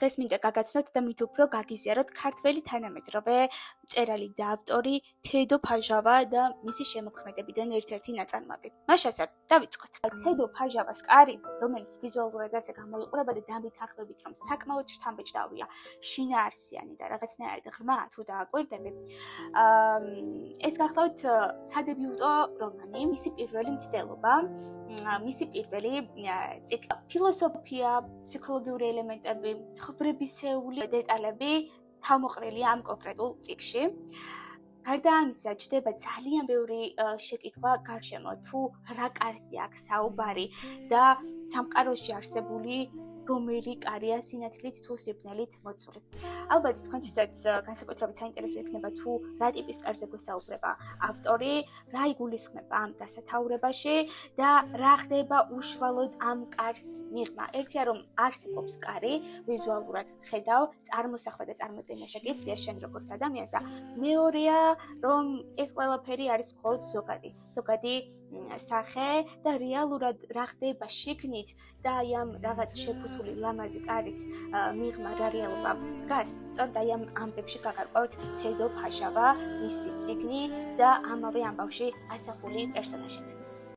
დღეს მინდა გაგაცნოთ და მით უფრო გაგიზიაროთ ქართველი თანამედროვე მწერალი და ავტორი თედო ფაჟავა და მისი შემოქმედებიდან ერთ-ერთი ნაწარმოები. მაშასე დავიწყოთ. თედო ფაჟავას კარი, რომელიც ვიზუალურად ასე გამოიყურება და დამითანხმებით, რომ საკმაოდ შთამბეჭდავია, შინაარსიანი და რაღაცნაირად ღრმა თუ დააკვირდები. ეს გახლავთ სადებიუტო რომანი, მისი პირველი მცდელობა, მისი პირველი ციკლი. ფილოსოფია, ფსიქოლოგიური ელემენტები, ცხოვრებისეული დეტალები თავმოყრილია ამ კონკრეტულ ციკლში. გარდა ამისა, ჯდება ძალიან ბევრი შეკითხვა გარშემო, თუ რა კარზე აქვს საუბარი და სამყაროში არსებული რომელი კარია სინათლით თუ სიბნელით მოცული. ალბათ თქვენთვისაც განსაკუთრებით საინტერესო იქნება თუ რა ტიპის კარზე გვესაუბრება ავტორი, რა იგულისხმება ამ დასათაურებაში და რა ხდება უშუალოდ ამ კარს მიღმა. ერთია რომ არსებობს კარი, ვიზუალურად ხედავ, წარმოსახვა და წარმოდგენა შეგიძლია შენ როგორც ადამიანს და მეორეა რომ ეს ყველაფერი არის მხოლოდ ზოგადი სახე და რეალურად რა ხდება შიგნით და აი ამ რაღაც შეფუთული ლამაზი კარის მიღმა რა რეალობა დგას. სწორედ აი ამ ამბებში გაგარკვევთ თედო ფაჟავა, მისი წიგნი და ამავე ამბავში ასახული პერსონაჟები.